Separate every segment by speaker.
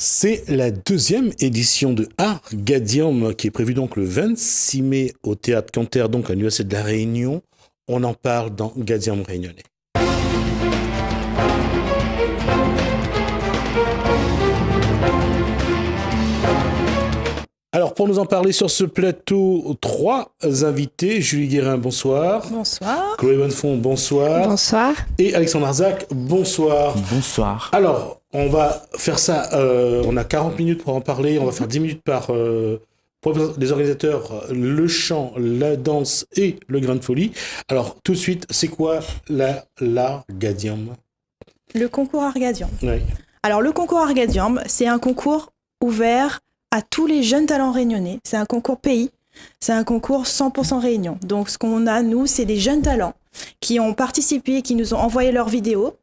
Speaker 1: C'est la deuxième édition de Argadium qui est prévue donc le 26 mai au Théâtre Canter, donc à l'Université de la Réunion. On en parle dans Gadium Réunionnais. Alors, pour nous en parler sur ce plateau, 3 invités. Julie Guérin, bonsoir.
Speaker 2: Bonsoir.
Speaker 1: Chloé Bonnefond, bonsoir.
Speaker 3: Bonsoir.
Speaker 1: Et Alexandre Arzac, bonsoir.
Speaker 4: Bonsoir.
Speaker 1: Alors, on va faire ça, on a 40 minutes pour en parler, on va faire 10 minutes pour les organisateurs, le chant, la danse et le grain de folie. Alors, tout de suite, c'est quoi l'Argadium ?
Speaker 2: Le concours Argadium.
Speaker 1: Oui.
Speaker 2: Alors, le concours Argadium, c'est un concours ouvert à tous les jeunes talents réunionnais. C'est un concours pays, c'est un concours 100% Réunion. Donc, ce qu'on a, nous, c'est des jeunes talents qui ont participé, qui nous ont envoyé leurs vidéos,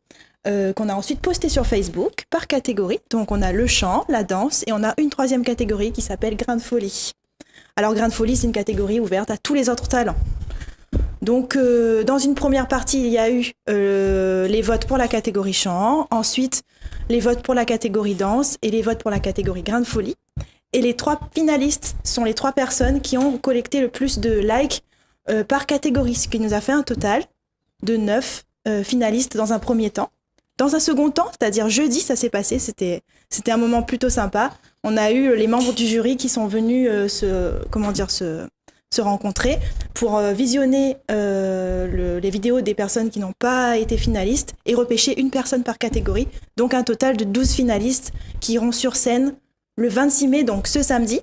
Speaker 2: qu'on a ensuite postées sur Facebook par catégorie. Donc, on a le chant, la danse, et on a une 3e catégorie qui s'appelle grain de folie. Alors, grain de folie, c'est une catégorie ouverte à tous les autres talents. Donc, dans une première partie, il y a eu les votes pour la catégorie chant, ensuite les votes pour la catégorie danse et les votes pour la catégorie grain de folie. Et les 3 finalistes sont les 3 personnes qui ont collecté le plus de likes par catégorie, ce qui nous a fait un total de 9 finalistes dans un premier temps. Dans un second temps, c'est-à-dire jeudi, ça s'est passé, c'était un moment plutôt sympa. On a eu les membres du jury qui sont venus se rencontrer pour visionner les vidéos des personnes qui n'ont pas été finalistes et repêcher une personne par catégorie. Donc un total de 12 finalistes qui iront sur scène le 26 mai, donc ce samedi,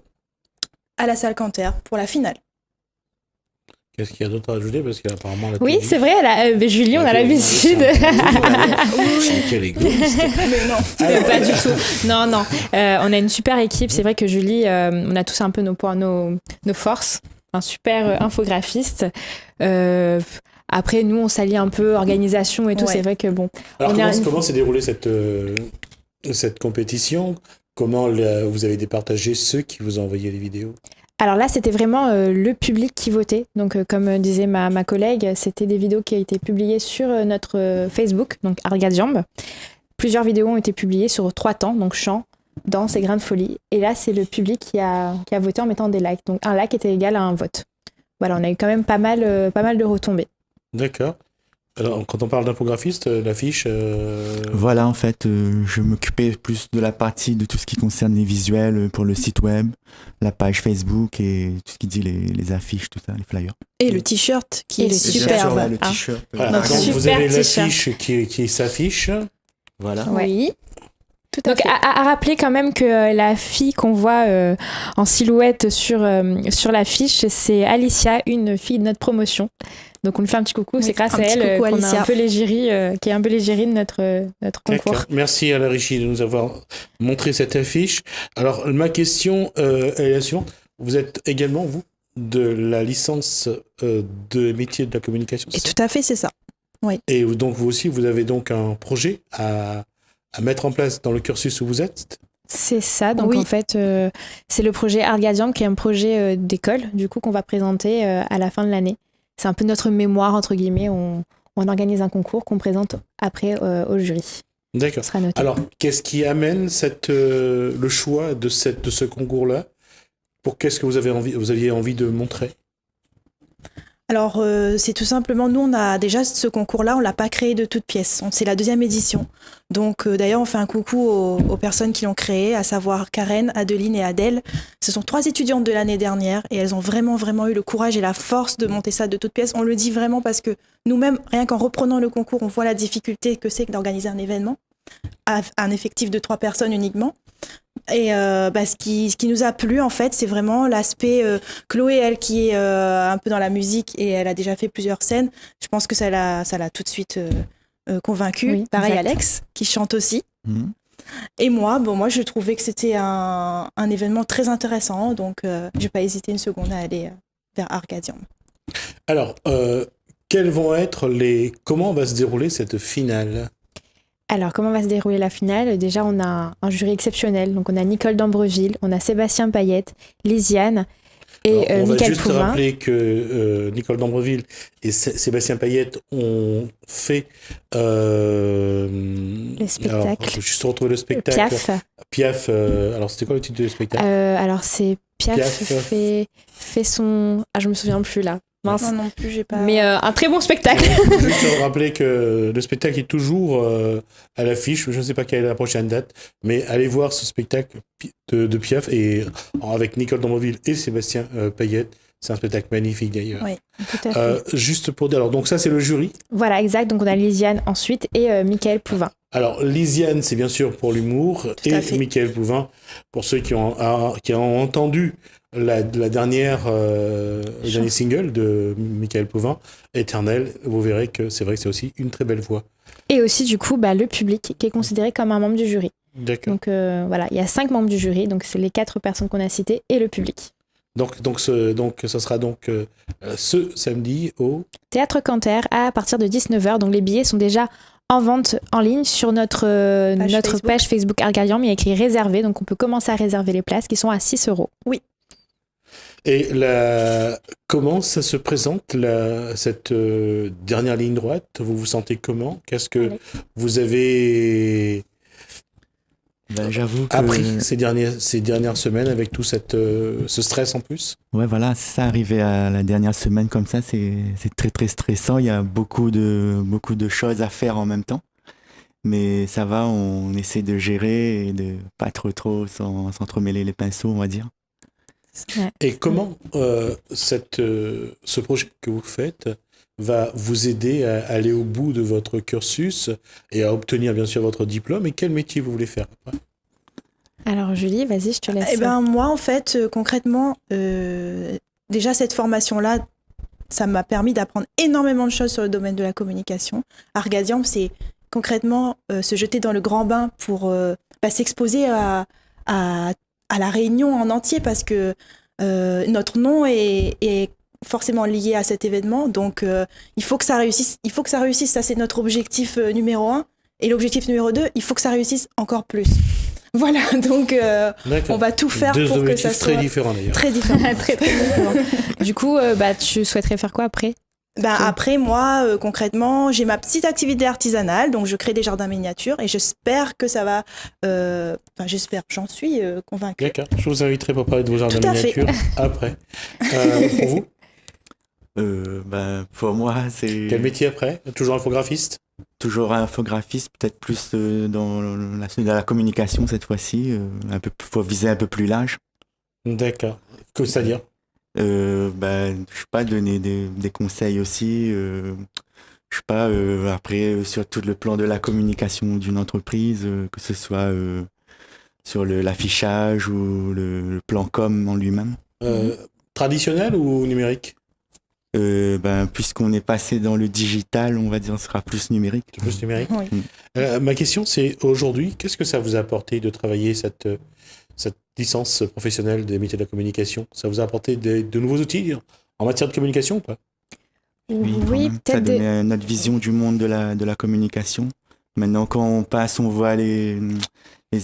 Speaker 2: à la salle Canter pour la finale.
Speaker 1: Qu'est-ce qu'il y a d'autre à ajouter ? Parce qu'apparemment...
Speaker 3: Oui, c'est vrai, Julie, on a l'habitude.
Speaker 1: Quel égoïste.
Speaker 2: Mais non.
Speaker 3: Pas du tout. Non. On a une super équipe. C'est vrai que Julie, on a tous un peu nos points, nos forces. Un super infographiste. Après, nous, on s'allie un peu organisation et tout. Ouais. C'est vrai que bon.
Speaker 1: Alors, comment s'est déroulée cette compétition ? Comment vous avez départagé ceux qui vous ont envoyé les vidéos ?
Speaker 3: Alors là, c'était vraiment le public qui votait. Donc, comme disait ma collègue, c'était des vidéos qui ont été publiées sur notre Facebook, donc Argadium. Plusieurs vidéos ont été publiées sur 3 temps, donc chant, danse et grain de folie. Et là, c'est le public qui a voté en mettant des likes. Donc, un like était égal à un vote. Voilà, on a eu quand même pas mal de retombées.
Speaker 1: D'accord. Alors, quand on parle d'infographiste, l'affiche...
Speaker 4: Voilà, en fait, je m'occupais plus de la partie de tout ce qui concerne les visuels pour le site web, la page Facebook et tout ce qui dit les affiches, tout ça, les flyers.
Speaker 2: Et le t-shirt qui est superbe.
Speaker 4: Sûr, le t-shirt.
Speaker 1: Voilà. Donc, vous avez l'affiche qui s'affiche.
Speaker 4: Voilà.
Speaker 3: Oui. Donc à rappeler quand même que la fille qu'on voit en silhouette sur l'affiche, c'est Alicia, une fille de notre promotion. Donc on lui fait un petit coucou, c'est grâce à elle qu'on a un peu l'égérie, qui est un peu l'égérie de notre concours.
Speaker 1: D'accord. Merci à la régie de nous avoir montré cette affiche. Alors ma question est la suivante. Vous êtes également, vous, de la licence de métier de la communication,
Speaker 2: c'est ça ? Tout à fait, c'est ça. Oui.
Speaker 1: Et donc vous aussi, vous avez donc un projet à mettre en place dans le cursus où vous êtes ?
Speaker 3: C'est ça, donc oui. En fait, c'est le projet Argadium qui est un projet d'école, du coup, qu'on va présenter à la fin de l'année. C'est un peu notre mémoire, entre guillemets, on organise un concours qu'on présente après au jury.
Speaker 1: D'accord. Alors, qu'est-ce qui amène le choix de ce concours-là ? Qu'est-ce que vous aviez envie de montrer ?
Speaker 2: Alors, c'est tout simplement, nous, on a déjà ce concours-là, on ne l'a pas créé de toutes pièces. C'est la 2e édition. Donc, d'ailleurs, on fait un coucou aux personnes qui l'ont créé, à savoir Karen, Adeline et Adèle. Ce sont 3 étudiantes de l'année dernière et elles ont vraiment, vraiment eu le courage et la force de monter ça de toutes pièces. On le dit vraiment parce que nous-mêmes, rien qu'en reprenant le concours, on voit la difficulté que c'est d'organiser un événement à un effectif de 3 personnes uniquement. Et ce qui nous a plu en fait, c'est vraiment l'aspect Chloé, elle qui est un peu dans la musique et elle a déjà fait plusieurs scènes. Je pense que ça l'a tout de suite convaincue. Oui, pareil, exact. Alex qui chante aussi. Mmh. Et moi je trouvais que c'était un événement très intéressant, donc j'ai pas hésité une seconde à aller vers Argadium.
Speaker 1: Alors, comment va se dérouler cette finale ?
Speaker 3: Alors, comment va se dérouler la finale ? Déjà, on a un jury exceptionnel. Donc, on a Nicole d'Ambreville, on a Sébastien Payette, Lisiane et
Speaker 1: On va
Speaker 3: Mickaël
Speaker 1: juste
Speaker 3: Pouvin.
Speaker 1: rappeler que Nicole Dambreville et Sébastien Payette ont fait
Speaker 3: Le spectacle.
Speaker 1: Alors, juste retrouver le spectacle.
Speaker 3: Piaf.
Speaker 1: Piaf. Alors c'était quoi le titre du spectacle?
Speaker 3: Alors c'est Piaf,
Speaker 1: Piaf.
Speaker 3: fait son... Ah, je me souviens plus là. Mince.
Speaker 2: Non, non plus, j'ai pas.
Speaker 3: Mais un très bon spectacle.
Speaker 1: Juste rappeler que le spectacle est toujours à l'affiche. Je ne sais pas quelle est la prochaine date, mais allez voir ce spectacle de Piaf et avec Nicole Dambreville et Sébastien Payette. C'est un spectacle magnifique d'ailleurs.
Speaker 2: Oui,
Speaker 3: Tout à fait.
Speaker 1: Juste pour dire, alors donc ça c'est le jury.
Speaker 3: Voilà, exact. Donc on a Lisiane ensuite et Mickaël Pouvin.
Speaker 1: Alors Lisiane c'est bien sûr pour l'humour
Speaker 2: Tout à
Speaker 1: et
Speaker 2: fait.
Speaker 1: Mickaël Pouvin pour ceux qui ont entendu la dernière le dernier single de Mickaël Pouvin, Éternel. Vous verrez que c'est vrai que c'est aussi une très belle voix.
Speaker 3: Et aussi du coup le public qui est considéré comme un membre du jury.
Speaker 1: D'accord.
Speaker 3: Donc voilà, il y a 5 membres du jury, donc c'est les 4 personnes qu'on a citées et le public.
Speaker 1: Donc ça sera donc ce samedi au
Speaker 3: Théâtre Canter à partir de 19h. Donc les billets sont déjà en vente en ligne sur notre page Facebook Argadian, mais il y a écrit réservé, donc on peut commencer à réserver les places qui sont à 6 €.
Speaker 2: Oui.
Speaker 1: Et comment ça se présente cette dernière ligne droite? Vous vous sentez comment? Qu'est-ce que
Speaker 3: Allez.
Speaker 1: vous avez
Speaker 4: Ben, j'avoue que...
Speaker 1: appris ces dernières semaines avec tout ce stress en plus?
Speaker 4: Ouais, voilà, c'est ça, arriver à la dernière semaine comme ça, c'est très très stressant. Il y a beaucoup de choses à faire en même temps. Mais ça va, on essaie de gérer et de pas trop s'entremêler les pinceaux, on va dire.
Speaker 3: Ouais.
Speaker 1: Et comment ce projet que vous faites va vous aider à aller au bout de votre cursus et à obtenir bien sûr votre diplôme? Et quel métier vous voulez faire après?
Speaker 3: Alors Julie, vas-y, je te laisse.
Speaker 2: Eh ben, moi, en fait, concrètement, déjà, cette formation-là, ça m'a permis d'apprendre énormément de choses sur le domaine de la communication. Argadian, c'est concrètement se jeter dans le grand bain pour s'exposer à la Réunion en entier parce que notre nom est forcément lié à cet événement. Donc, il faut que ça réussisse. Il faut que ça réussisse. Ça, c'est notre objectif numéro 1. Et l'objectif numéro 2, il faut que ça réussisse encore plus. Voilà, donc on va tout faire
Speaker 1: Deux
Speaker 2: pour que
Speaker 1: objectifs
Speaker 2: ça soit
Speaker 1: très différents d'ailleurs.
Speaker 2: très différent.
Speaker 3: Très, très différent. Du coup, tu souhaiterais faire quoi après?
Speaker 2: Après, moi, concrètement, j'ai ma petite activité artisanale, donc je crée des jardins miniatures et j'espère que ça va... j'en suis convaincue.
Speaker 1: D'accord. Je vous inviterai pour parler de vos jardins
Speaker 2: Tout à fait.
Speaker 1: miniatures après. Pour vous,
Speaker 4: Pour moi, c'est
Speaker 1: quel métier après? Toujours infographiste?
Speaker 4: toujours infographiste, peut-être plus dans la communication cette fois-ci. Faut viser un peu plus large.
Speaker 1: D'accord. Que c'est-à-dire?
Speaker 4: Je sais pas, donner des conseils aussi. Je sais pas, après, sur tout le plan de la communication d'une entreprise, que ce soit sur l'affichage ou le plan com en lui-même.
Speaker 1: Traditionnel ou numérique?
Speaker 4: Puisqu'on est passé dans le digital, on va dire, ce sera plus numérique.
Speaker 1: Plus numérique.
Speaker 2: Oui.
Speaker 1: Ma question, c'est aujourd'hui, qu'est-ce que ça vous a apporté de travailler cette licence professionnelle des métiers de la communication? Ça vous a apporté de nouveaux outils en matière de communication ou pas?
Speaker 4: Oui, quand même. Ça
Speaker 3: peut-être
Speaker 4: donnait notre vision du monde de la communication. Maintenant, quand on passe, on voit les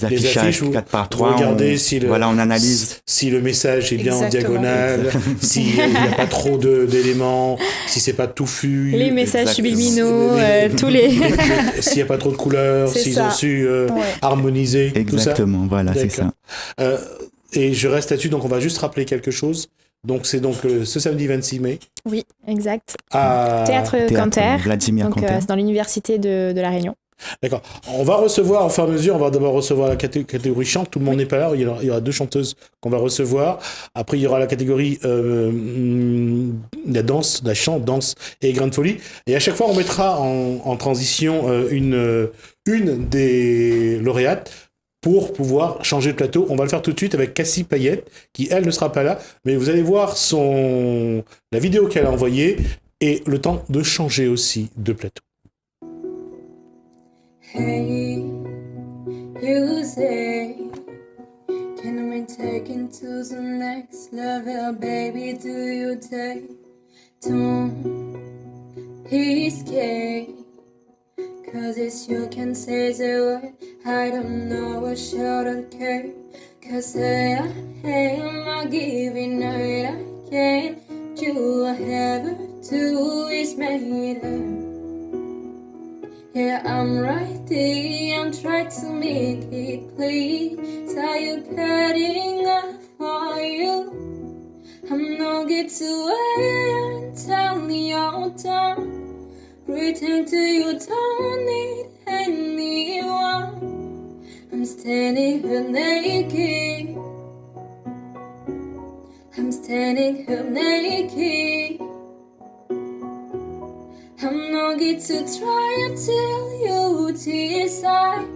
Speaker 4: affichages
Speaker 1: affiches où
Speaker 4: 4x3.
Speaker 1: regardez
Speaker 4: on analyse.
Speaker 1: si le message est bien en
Speaker 2: Exactement.
Speaker 1: diagonale, s'il n'y a pas trop d'éléments, si c'est pas touffu.
Speaker 3: les messages
Speaker 4: Exactement.
Speaker 3: subliminaux, tous les...
Speaker 1: S'il n'y a pas trop de couleurs,
Speaker 2: C'est
Speaker 1: s'ils
Speaker 2: ça.
Speaker 1: ont su
Speaker 2: Ouais.
Speaker 1: harmoniser tout ça.
Speaker 4: Exactement, voilà, c'est ça.
Speaker 1: D'accord. Et je reste là-dessus, donc on va juste rappeler quelque chose. Donc c'est donc ce samedi 26 mai
Speaker 3: Oui, exact.
Speaker 1: à...
Speaker 3: Théâtre Canter.
Speaker 4: Vladimir
Speaker 3: Donc
Speaker 4: Canter.
Speaker 3: c'est dans l'université de La Réunion.
Speaker 1: D'accord. On va recevoir, au fur et à mesure, on va d'abord recevoir la catégorie chant. Tout le monde n'est pas là. Il y aura 2 chanteuses qu'on va recevoir. Après, il y aura la catégorie la danse, la chant, danse et grain de folie. Et à chaque fois, on mettra en transition une des lauréates pour pouvoir changer de plateau. On va le faire tout de suite avec Cassie Payette, qui, elle, ne sera pas là. Mais vous allez voir la vidéo qu'elle a envoyée et le temps de changer aussi de plateau.
Speaker 5: Hey, you say, can we take it to the next level, baby? Do you take? Don't be scared, 'cause it's you can say the word. I don't know what should I care, 'cause I am not giving it up. Can't you ever do is made her? Yeah, I'm right there, I'm trying to make it clear. Tell you cutting off for you. I'm not get to wait and tell me you're done. Pretend to you don't need anyone. I'm standing here naked. I'm standing here naked. I'm not going to try until you decide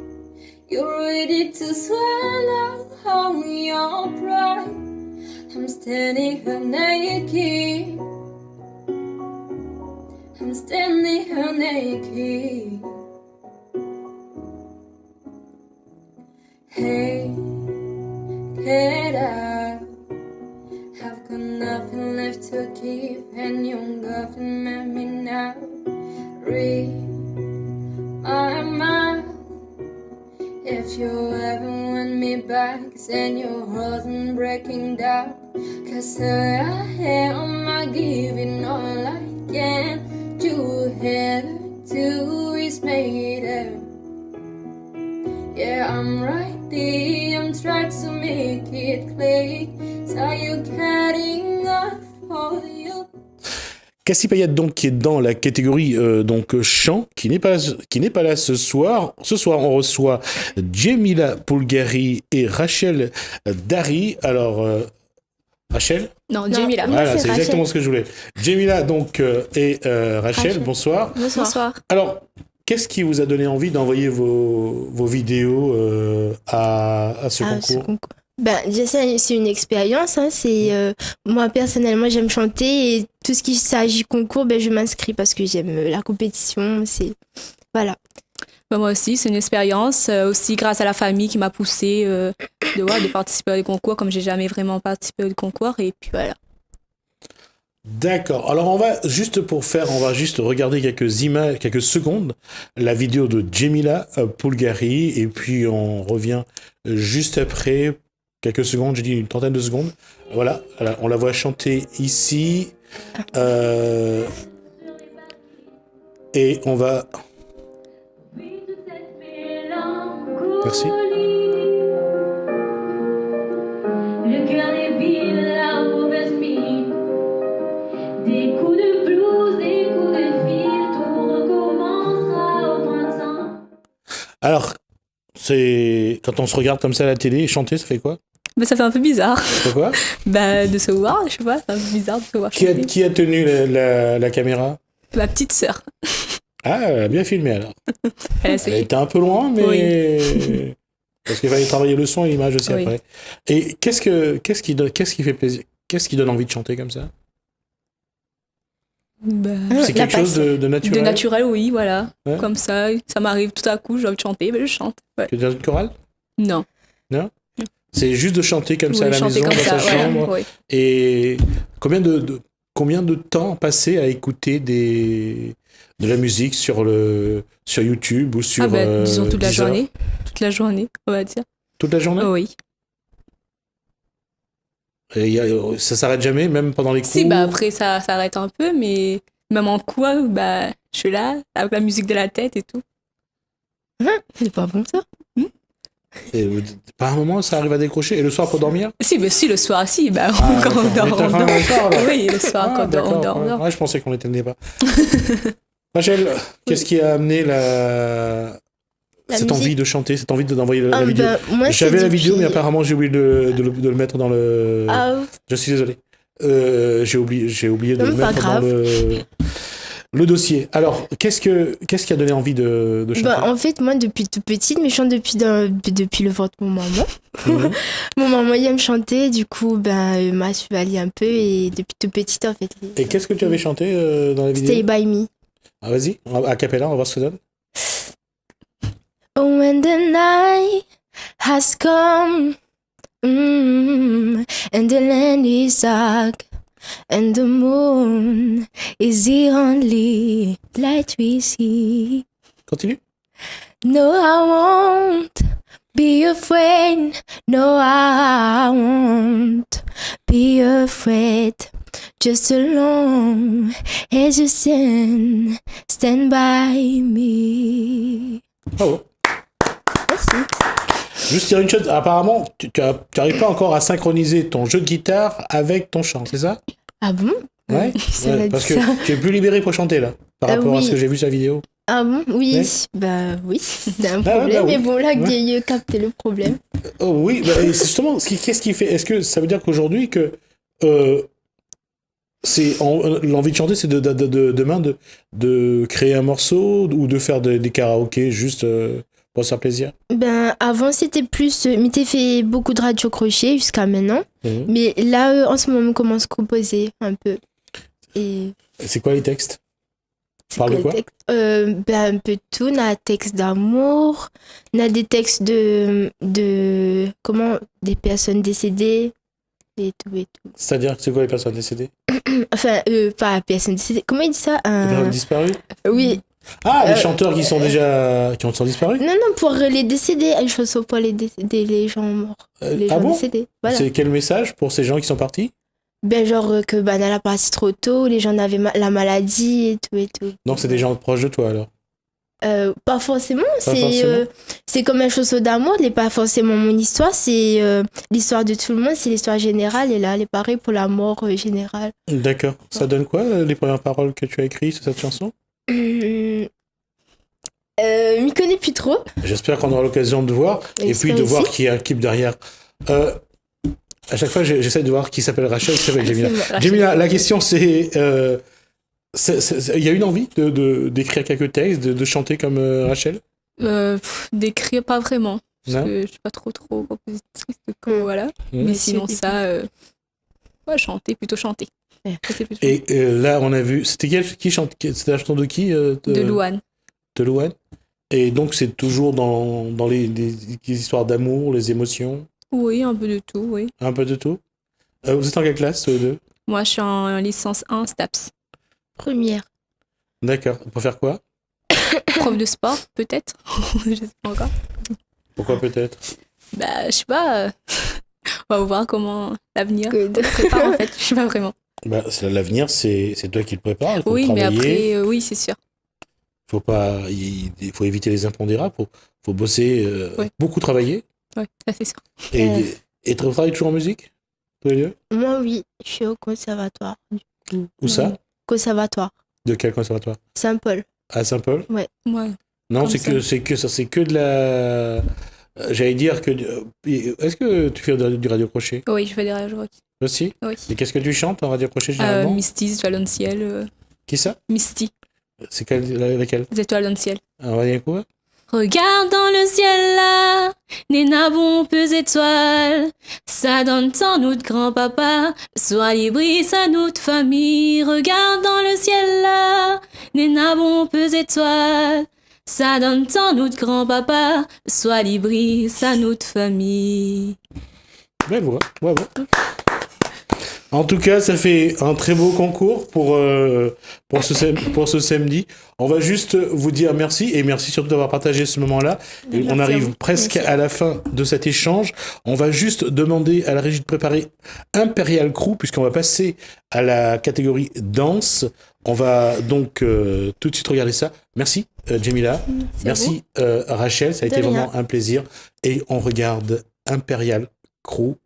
Speaker 5: you're ready to swallow all your pride. I'm standing here naked. I'm standing here naked. Hey, get out. I've got nothing left to give, and you're gonna me now. Read my mouth. If you ever want me back, then your heart's breaking down. 'Cause I am giving all I can. You ever do is made up. Yeah, I'm right there, I'm trying to make it clear. So you cutting off for you.
Speaker 1: Cassie Payette, donc, qui est dans la catégorie donc chant, qui n'est pas là ce soir. Ce soir, on reçoit Djemila Poulgari et Rachel Dari. Alors, Rachel ?
Speaker 3: Non, Djemila.
Speaker 1: Voilà, c'est exactement ce que je voulais. Djemila, donc, et Rachel, bonsoir.
Speaker 3: Bonsoir.
Speaker 1: Alors, qu'est-ce qui vous a donné envie d'envoyer vos vidéos à ce concours ?
Speaker 6: Déjà, c'est une expérience. Hein. Moi, personnellement, j'aime chanter et tout ce qui s'agit concours, je m'inscris parce que j'aime la compétition. Voilà.
Speaker 7: Moi aussi, c'est une expérience. Aussi grâce à la famille qui m'a poussée de participer à des concours, comme j'ai jamais vraiment participé à des concours. Et puis voilà.
Speaker 1: D'accord. Alors, on va juste regarder quelques secondes, la vidéo de Djemila Poulgari, et puis on revient juste après. Quelques secondes, j'ai dit une trentaine de secondes. Voilà, on la voit chanter ici. Et on va... Merci.
Speaker 5: Le cœur des villes, la mauvaise mine. Des coups de blues, des coups de fil, tout recommencera au printemps.
Speaker 1: Alors, quand on se regarde comme ça à la télé, chanter, ça fait quoi ?
Speaker 7: Ça fait un peu bizarre.
Speaker 1: Ça fait quoi ?
Speaker 7: De se voir, je sais pas, c'est un peu bizarre de se voir chanter.
Speaker 1: Qui a tenu la caméra ?
Speaker 7: Ma petite sœur.
Speaker 1: Ah, elle a bien filmé alors.
Speaker 7: Elle
Speaker 1: Elle était un peu loin, mais...
Speaker 7: Oui.
Speaker 1: Parce qu'il fallait travailler le son et l'image aussi
Speaker 7: Oui.
Speaker 1: après. Et qu'est-ce qui fait plaisir ? Qu'est-ce qui donne envie de chanter comme ça ? C'est quelque chose de naturel ?
Speaker 7: De naturel, oui, voilà.
Speaker 1: Ouais.
Speaker 7: Comme ça m'arrive tout à coup, j'ai envie de chanter, je chante. Ouais.
Speaker 1: Tu es dans une chorale ?
Speaker 7: Non.
Speaker 1: C'est juste de chanter comme ça à la
Speaker 7: chanter
Speaker 1: maison,
Speaker 7: comme
Speaker 1: dans sa
Speaker 7: ça,
Speaker 1: chambre.
Speaker 7: voilà, oui.
Speaker 1: Et combien de temps passé à écouter de la musique sur YouTube ou sur
Speaker 7: disons toute la
Speaker 1: Deezer ?
Speaker 7: journée. Toute la journée, on va dire.
Speaker 1: Toute la journée ?
Speaker 7: Oui.
Speaker 1: Et ça s'arrête jamais, même pendant les cours ?
Speaker 7: Si, après ça s'arrête un peu, mais même en cours, je suis là, avec la musique de la tête et tout.
Speaker 6: C'est pas bon ça.
Speaker 1: Et, par un moment, ça arrive à décrocher. Et le soir pour dormir ?
Speaker 7: Si, le soir, si, quand on
Speaker 1: d'accord.
Speaker 7: dort,
Speaker 1: Mais t'as quand même le soir, là.
Speaker 7: Oui, le soir, quand on dort.
Speaker 1: Ouais, je pensais qu'on l'éteignait pas. Rachel, qu'est-ce qui a amené cette
Speaker 6: musique.
Speaker 1: envie de chanter, cette envie d'envoyer la vidéo ?
Speaker 6: Moi,
Speaker 1: J'avais
Speaker 6: c'est
Speaker 1: la vidéo,
Speaker 6: depuis-
Speaker 1: mais apparemment j'ai oublié de le mettre dans le...
Speaker 6: Ah,
Speaker 1: Je suis désolé. J'ai oublié de
Speaker 6: Non,
Speaker 1: le
Speaker 6: pas
Speaker 1: mettre dans
Speaker 6: grave.
Speaker 1: le dossier. Alors, qu'est-ce qui a donné envie de chanter ?
Speaker 6: en fait, moi, depuis toute petite, mais je chante depuis le ventre de mon maman.
Speaker 1: Mhm.
Speaker 6: Mon maman, il aime chanter, du coup, m'a suivi un peu, et depuis toute petite, en fait.
Speaker 1: Et qu'est-ce que tu avais chanté dans la vidéo ?
Speaker 6: Stay by me.
Speaker 1: Ah, vas-y, a cappella, on va voir ce que ça donne.
Speaker 6: Oh, when the night has come, and the land is dark, and the moon is the only light we see.
Speaker 1: Continue.
Speaker 6: No, I won't be afraid. No, I won't be afraid. Just alone as you stand by me.
Speaker 1: Bravo.
Speaker 6: Merci.
Speaker 1: Juste dire une chose, apparemment, tu n'arrives pas encore à synchroniser ton jeu de guitare avec ton chant, c'est ça?
Speaker 6: Ah bon?
Speaker 1: Ouais,
Speaker 6: Ça va être
Speaker 1: parce que
Speaker 6: ça.
Speaker 1: tu es plus libéré pour chanter là, par rapport à
Speaker 6: oui.
Speaker 1: ce que j'ai vu sur la vidéo.
Speaker 6: Ah bon? Oui.
Speaker 1: Ouais.
Speaker 6: Bah oui, c'est un
Speaker 1: Bah ouais,
Speaker 6: problème.
Speaker 1: bah oui.
Speaker 6: Mais bon, là,
Speaker 1: Ouais.
Speaker 6: Guillaume capté le problème.
Speaker 1: Oh oui, bah, et c'est justement, qu'est-ce qui fait? Est-ce que ça veut dire qu'aujourd'hui, que l'envie de chanter, c'est demain de créer un morceau ou de faire des karaokés juste pour se faire plaisir?
Speaker 6: Ben, avant, c'était plus. M'était fait beaucoup de radio crochet jusqu'à maintenant.
Speaker 1: Mhm.
Speaker 6: Mais là, en ce moment, on commence à composer un peu. Et
Speaker 1: C'est quoi les textes?
Speaker 6: c'est
Speaker 1: Parle de
Speaker 6: le
Speaker 1: quoi?
Speaker 6: texte Ben, un peu de tout. On a un texte d'amour. On a des textes de comment? Des personnes décédées. Et tout, et tout.
Speaker 1: C'est-à-dire, c'est quoi les personnes décédées?
Speaker 6: Enfin, pas personnes décédées. Comment il dit ça?
Speaker 1: Les personnes disparues?
Speaker 6: Oui.
Speaker 1: Ah, les chanteurs qui sont disparus?
Speaker 6: Non, non, pour les décédés. Une chanson pour les décédés, les gens morts. Les
Speaker 1: ah
Speaker 6: gens
Speaker 1: bon?
Speaker 6: décédés. Voilà.
Speaker 1: C'est quel message pour ces gens qui sont partis?
Speaker 6: Ben, genre que elle a parti trop tôt, les gens avaient la maladie et tout et tout.
Speaker 1: Donc c'est des gens proches de toi alors?
Speaker 6: Pas forcément,
Speaker 1: forcément.
Speaker 6: C'est comme un chanson d'amour, n'est pas forcément mon histoire, c'est l'histoire de tout le monde, c'est l'histoire générale et là, elle est pareil pour la mort générale.
Speaker 1: D'accord. Ça donne quoi les premières paroles que tu as écrites sur cette chanson?
Speaker 6: M'y connais plus trop.
Speaker 1: J'espère qu'on aura l'occasion de voir et puis de voir qui est un clip derrière. À chaque fois, j'essaie de voir qui s'appelle Rachel, qui s'appelle Jemila. Jemila, la question c'est, il y a une envie d'écrire quelques textes, de chanter comme Rachel?
Speaker 7: D'écrire, pas vraiment. Parce
Speaker 1: Non.
Speaker 7: que je suis pas trop compositrice, donc voilà.
Speaker 1: Mm.
Speaker 7: Mais sinon, ça, chanter, plutôt chanter. Ça, c'est plutôt
Speaker 1: Et là, on a vu, c'était qui chante? C'était la chanson de qui?
Speaker 7: de Louane.
Speaker 1: De Louane. Et donc, c'est toujours dans les histoires d'amour, les émotions,
Speaker 7: Oui, un peu de tout, oui.
Speaker 1: un peu de tout. Vous êtes en quelle classe, tous les deux?
Speaker 7: Moi, je suis en licence 1 STAPS.
Speaker 6: Première.
Speaker 1: D'accord. Pour faire quoi?
Speaker 7: Prof de sport, peut-être. Je sais pas encore.
Speaker 1: Pourquoi peut-être?
Speaker 7: Bah, je sais pas. On va voir comment l'avenir
Speaker 6: Que de-
Speaker 7: prépare, en fait. Je sais pas vraiment.
Speaker 1: Bah, l'avenir, c'est toi qui le prépares. Il faut
Speaker 7: Oui, mais
Speaker 1: travailler.
Speaker 7: après, oui, c'est sûr.
Speaker 1: Il faut éviter les impondérables. Faut bosser,
Speaker 7: Ouais.
Speaker 1: beaucoup travailler.
Speaker 7: Ouais, ça, c'est sûr.
Speaker 1: Et tu travailles toujours en musique? Tous les deux?
Speaker 6: Moi, oui, je suis au conservatoire.
Speaker 1: Où ça?
Speaker 6: Conservatoire.
Speaker 1: De quel conservatoire?
Speaker 6: Saint-Paul.
Speaker 1: À Saint-Paul?
Speaker 7: Ouais.
Speaker 1: Non,
Speaker 7: Comme
Speaker 1: c'est que de la. J'allais dire que. Est-ce que tu fais du radio crochet
Speaker 7: Oui, je fais des radios rock.
Speaker 1: aussi?
Speaker 7: Oui.
Speaker 1: Et qu'est-ce que tu chantes en radio crochet généralement?
Speaker 7: Misty, étoiles dans le ciel.
Speaker 1: Qui ça?
Speaker 7: Misty,
Speaker 1: C'est laquelle?
Speaker 7: des étoiles dans le ciel.
Speaker 1: On va dire quoi?
Speaker 7: Regarde dans le ciel là, des nabompes étoiles. Ça donne tant notre grand-papa, sois libre, ça notre famille. Regarde dans le ciel là, des nabompes étoiles. Ça donne tant notre grand-papa, sois libre, ça notre famille.
Speaker 1: Belle voix, bravo. En tout cas, ça fait un très beau concours pour ce samedi. On va juste vous dire merci et merci surtout d'avoir partagé ce moment-là. Et on arrive presque à la fin de cet échange. On va juste demander à la régie de préparer Imperial Crew puisqu'on va passer à la catégorie danse. On va donc tout de suite regarder ça. Merci Jemila. Merci Rachel. Ça a
Speaker 6: De
Speaker 1: été
Speaker 6: rien.
Speaker 1: vraiment un plaisir. Et on regarde Imperial Crew.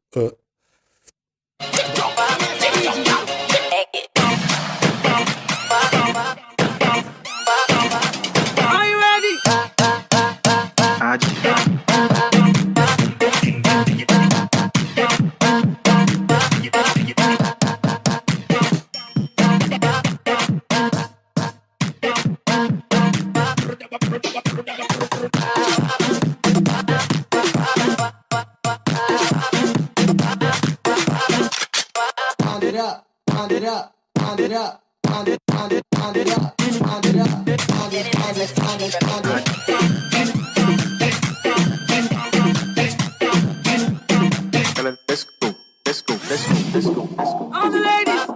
Speaker 8: All the ladies,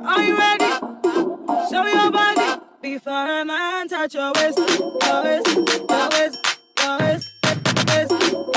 Speaker 8: are you ready? Show your body before a man touch your waist, your waist, your waist, your waist, waist.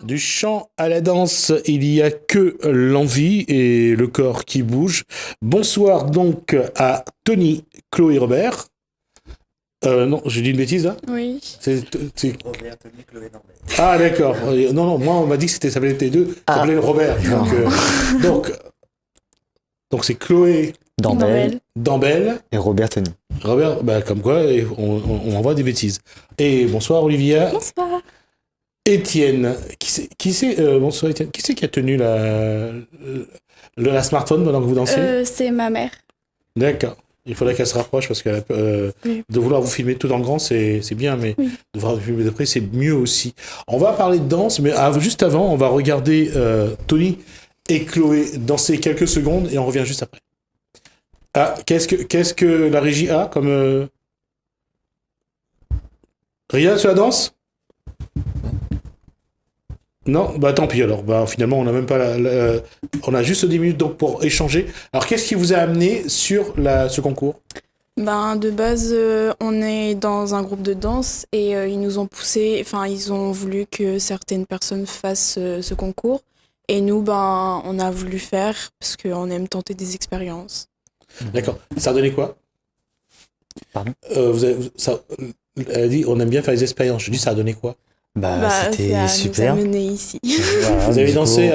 Speaker 1: Du chant à la danse, il n'y a que l'envie et le corps qui bouge. Bonsoir donc à Tony, Chloé, Robert. Non, j'ai dit une bêtise là.
Speaker 2: Oui.
Speaker 4: Robert, Tony, Chloé, Norbert.
Speaker 1: Ah d'accord. Non, moi on m'a dit que ça s'appelait T2, ça s'appelait Robert. Donc c'est Chloé Dambel
Speaker 4: Et Robert, Tony.
Speaker 1: Robert, bah comme quoi on envoie des bêtises. Et bonsoir Olivia.
Speaker 3: Bonsoir.
Speaker 1: Étienne, bonsoir Étienne, qui c'est qui a tenu la smartphone pendant que vous dansez?
Speaker 2: C'est ma mère.
Speaker 1: D'accord. Il faudrait qu'elle se rapproche parce que de vouloir vous filmer tout en grand, c'est bien, mais de vouloir vous filmer de près, c'est mieux aussi. On va parler de danse, mais juste avant, on va regarder Tony et Chloé danser quelques secondes et on revient juste après. Ah, qu'est-ce que la régie a comme... Rien sur la danse? Non, bah tant pis alors. Bah finalement, on n'a même pas on a juste 10 minutes donc pour échanger. Alors, qu'est-ce qui vous a amené sur ce concours?
Speaker 9: De base, on est dans un groupe de danse et ils nous ont poussé, ils ont voulu que certaines personnes fassent ce concours. Et nous, on a voulu faire parce qu'on aime tenter des expériences.
Speaker 1: D'accord. Ça a donné quoi?
Speaker 4: Pardon?
Speaker 1: Elle a dit, on aime bien faire des expériences. Je dis, ça a donné quoi?
Speaker 4: C'était super.
Speaker 9: Nous a menés ici.
Speaker 4: Voilà,
Speaker 1: vous avez dansé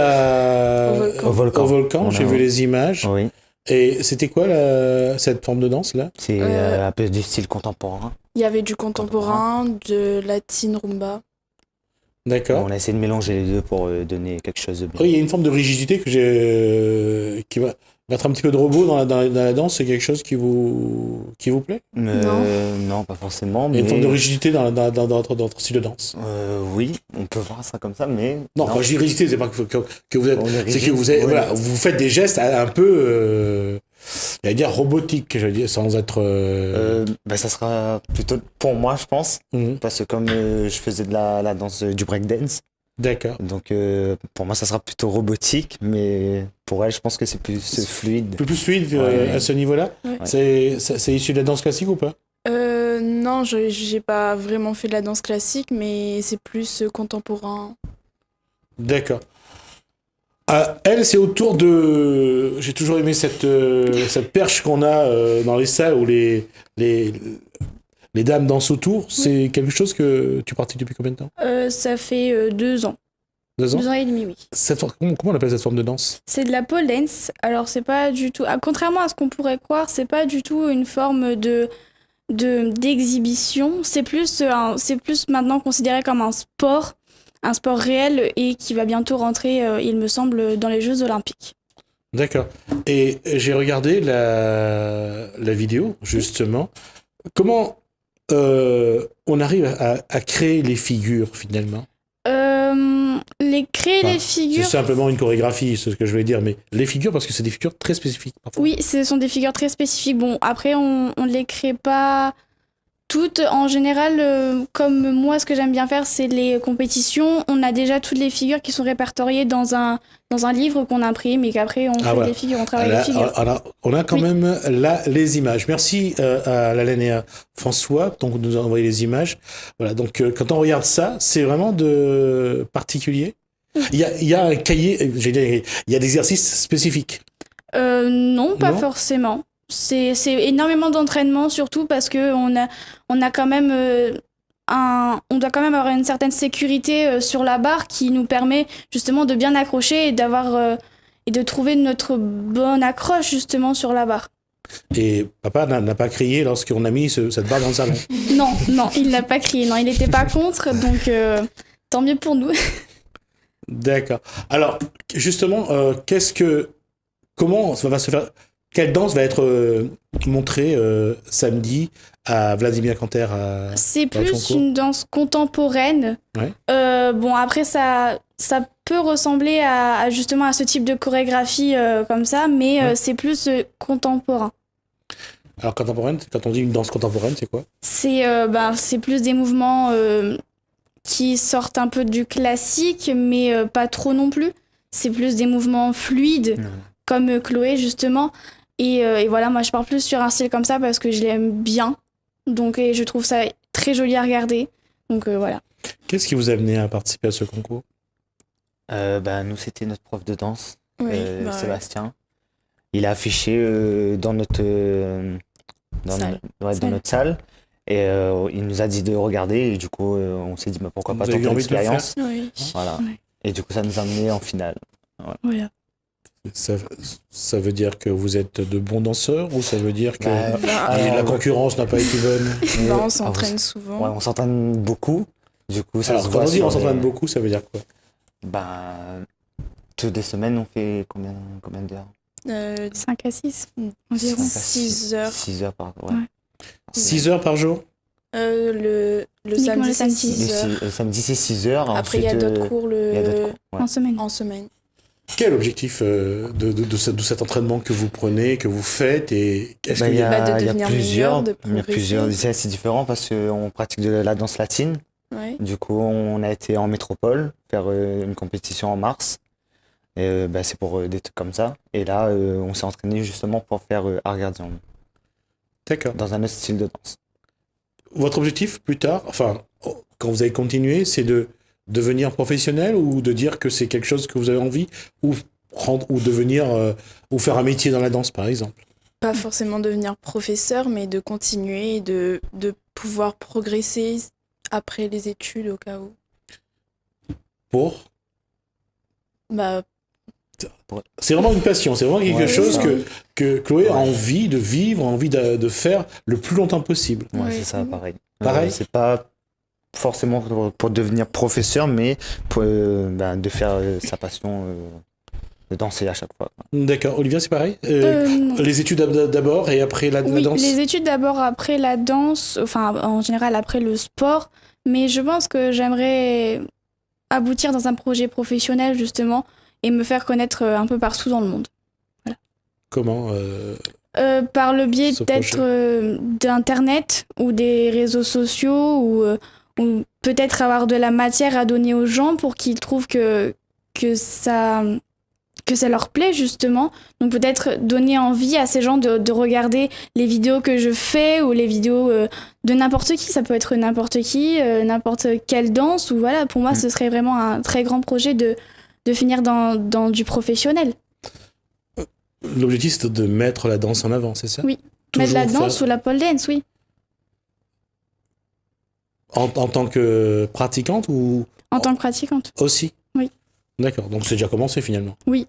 Speaker 4: au volcan.
Speaker 1: J'ai vu les images.
Speaker 4: Oui.
Speaker 1: Et c'était quoi cette forme de danse là?
Speaker 4: C'est un peu du style contemporain.
Speaker 9: Il y avait du contemporain, de latine rumba.
Speaker 1: D'accord.
Speaker 4: On a essayé de mélanger les deux pour donner quelque chose de bien.
Speaker 1: Oui, il y a une forme de rigidité qui va mettre un petit peu de robot dans la danse. C'est quelque chose qui vous plaît?
Speaker 4: Non, pas forcément.
Speaker 1: Il y a une forme de rigidité dans votre style de danse.
Speaker 4: Oui, on peut voir ça comme ça, mais
Speaker 1: non. Quand je dis rigidité, c'est pas que vous êtes, c'est que vous êtes, voilà, vous faites des gestes un peu, j'allais dire robotiques, j'allais dire, sans être.
Speaker 4: Ça sera plutôt pour moi, je pense, parce que comme je faisais de la danse du breakdance.
Speaker 1: D'accord.
Speaker 4: Donc pour moi ça sera plutôt robotique, mais pour elle je pense que c'est plus fluide.
Speaker 1: Plus fluide à ce niveau-là.
Speaker 9: Ouais.
Speaker 1: C'est issu de la danse classique ou pas?
Speaker 9: Non, j'ai pas vraiment fait de la danse classique, mais c'est plus contemporain.
Speaker 1: D'accord. Elle, c'est autour de... J'ai toujours aimé cette perche qu'on a dans les salles où les dames dansent autour. C'est quelque chose que tu pratiques depuis combien de temps?
Speaker 10: Ça fait 2 ans.
Speaker 1: 2 ans?
Speaker 10: 2 ans et demi, oui.
Speaker 1: Comment on appelle cette forme de danse?
Speaker 10: C'est de la pole dance. Alors, c'est pas du tout... contrairement à ce qu'on pourrait croire, c'est pas du tout une forme d'exhibition. C'est plus maintenant considéré comme un sport réel et qui va bientôt rentrer, il me semble, dans les Jeux Olympiques.
Speaker 1: D'accord. Et j'ai regardé la vidéo, justement. Comment on arrive à créer les figures, finalement?
Speaker 10: Les figures...
Speaker 1: C'est simplement une chorégraphie, c'est ce que je voulais dire, mais les figures, parce que c'est des figures très spécifiques. Parfois.
Speaker 10: Oui, ce sont des figures très spécifiques. Bon, après, on ne les crée pas toutes. En général, comme moi, ce que j'aime bien faire, c'est les compétitions. On a déjà toutes les figures qui sont répertoriées dans un livre qu'on imprime et qu'après, on fait des figures, on travaille les figures.
Speaker 1: Alors, on a quand même là les images. Merci à Lalène et à François donc, de nous avoir envoyé les images. Voilà, donc quand on regarde ça, c'est vraiment de particulier. Il y a un cahier, il y a des exercices spécifiques.
Speaker 10: Non, pas forcément. C'est énormément d'entraînement, surtout parce que on a quand même on doit quand même avoir une certaine sécurité sur la barre qui nous permet justement de bien accrocher et d'avoir et de trouver notre bonne accroche justement sur la barre.
Speaker 1: Et papa n'a pas crié lorsqu'on a mis cette barre dans le salon?
Speaker 10: Non, il n'a pas crié. Non, il n'était pas contre, donc tant mieux pour nous.
Speaker 1: D'accord. Alors, justement, comment ça va se faire? Quelle danse va être montrée samedi à Vladimir Kanter
Speaker 10: C'est
Speaker 1: dans le
Speaker 10: plus
Speaker 1: concours
Speaker 10: une danse contemporaine.
Speaker 1: Ouais.
Speaker 10: Bon, après, ça peut ressembler justement à ce type de chorégraphie comme ça, mais c'est plus contemporain.
Speaker 1: Alors contemporaine, quand on dit une danse contemporaine, c'est quoi?
Speaker 10: C'est plus des mouvements qui sortent un peu du classique, mais pas trop non plus. C'est plus des mouvements fluides, comme Chloé, justement. Et voilà, moi, je pars plus sur un style comme ça parce que je l'aime bien. Donc, et je trouve ça très joli à regarder. Donc, voilà.
Speaker 1: Qu'est-ce qui vous a amené à participer à ce concours?
Speaker 11: Nous, c'était notre prof de danse,
Speaker 9: Oui,
Speaker 11: Sébastien. Il a affiché dans notre dans notre salle. Et il nous a dit de regarder. Et du coup, on s'est dit pourquoi pas
Speaker 1: Vous avez eu
Speaker 11: tenter
Speaker 1: envie de le faire?
Speaker 11: l'expérience.
Speaker 10: Oui.
Speaker 11: Voilà.
Speaker 10: Ouais.
Speaker 11: Et du coup, ça nous a amené en finale.
Speaker 10: Voilà.
Speaker 1: Ça veut dire que vous êtes de bons danseurs ou ça veut dire que la
Speaker 11: Ouais.
Speaker 1: concurrence n'a pas été bonne?
Speaker 9: On s'entraîne souvent.
Speaker 11: Ouais, on s'entraîne beaucoup. Du coup, ça
Speaker 1: Alors,
Speaker 11: se
Speaker 1: quand
Speaker 11: voit
Speaker 1: on dit
Speaker 11: sur
Speaker 1: on s'entraîne
Speaker 11: les-
Speaker 1: beaucoup, ça veut dire quoi?
Speaker 11: Toutes les semaines, on fait combien d'heures?
Speaker 10: 5 à 6 environ.
Speaker 11: 5 à
Speaker 9: 6 heures.
Speaker 11: 6 heures par
Speaker 10: Ouais.
Speaker 1: 6 heures par jour?
Speaker 9: Le
Speaker 10: Uniquement le
Speaker 9: samedi, c'est
Speaker 10: samedi.
Speaker 9: 6 heures.
Speaker 11: Le samedi, c'est 6 heures.
Speaker 9: Après, il y a
Speaker 11: Ensuite,
Speaker 9: d'autres cours
Speaker 11: il y a d'autres cours, ouais.
Speaker 10: En semaine.
Speaker 9: en semaine.
Speaker 1: Quel est l'objectif de cet entraînement que vous prenez, que vous faites et est-ce qu'il
Speaker 11: Il
Speaker 1: y
Speaker 11: y
Speaker 1: a...
Speaker 9: de
Speaker 11: a
Speaker 9: devenir
Speaker 11: plusieurs,
Speaker 9: meilleur, de
Speaker 11: il y a plusieurs.
Speaker 9: progresser.
Speaker 11: C'est différent parce qu'on pratique de la danse latine.
Speaker 9: Ouais.
Speaker 11: Du coup, on a été en métropole faire une compétition en mars. Et c'est pour des trucs comme ça. Et là, on s'est entraîné justement pour faire Argadian
Speaker 1: D'accord.
Speaker 11: dans un autre style de danse.
Speaker 1: Votre objectif plus tard, enfin, quand vous allez continuer, c'est de devenir professionnel ou de dire que c'est quelque chose que vous avez envie ou devenir ou faire un métier dans la danse par exemple?
Speaker 9: Pas forcément devenir professeur, mais de continuer et de pouvoir progresser après les études au cas où.
Speaker 1: Pour?
Speaker 9: Bah,
Speaker 1: C'est vraiment une passion, c'est vraiment quelque
Speaker 11: Ouais,
Speaker 1: chose
Speaker 11: c'est ça.
Speaker 1: que Chloé a envie de vivre, a envie de faire le plus longtemps possible.
Speaker 11: Ouais,
Speaker 9: Oui.
Speaker 11: c'est ça, pareil.
Speaker 1: Pareil?
Speaker 11: C'est pas forcément pour devenir professeur, mais pour, de faire sa passion de danser à chaque fois.
Speaker 1: D'accord. Olivia, c'est pareil?
Speaker 10: Non.
Speaker 1: Les études d'abord et après la
Speaker 10: Oui,
Speaker 1: danse?
Speaker 10: les études d'abord, après la danse, enfin en général après le sport, mais je pense que j'aimerais aboutir dans un projet professionnel justement et me faire connaître un peu partout dans le monde.
Speaker 1: Comment
Speaker 10: Par le biais
Speaker 1: Ce
Speaker 10: peut-être d'internet ou des réseaux sociaux ou peut-être avoir de la matière à donner aux gens pour qu'ils trouvent que ça leur plaît justement. Donc peut-être donner envie à ces gens de regarder les vidéos que je fais ou les vidéos de n'importe qui. Ça peut être n'importe qui, n'importe quelle danse. Ou voilà, pour moi, ce serait vraiment un très grand projet de finir dans du professionnel.
Speaker 1: L'objectif, c'est de mettre la danse en avant, c'est ça?
Speaker 10: Oui. Mettre la
Speaker 1: Toujours
Speaker 10: danse ou la pole dance, oui.
Speaker 1: en tant que pratiquante ou
Speaker 10: En tant que pratiquante.
Speaker 1: aussi?
Speaker 10: Oui.
Speaker 1: D'accord, donc c'est déjà commencé finalement.
Speaker 10: Oui.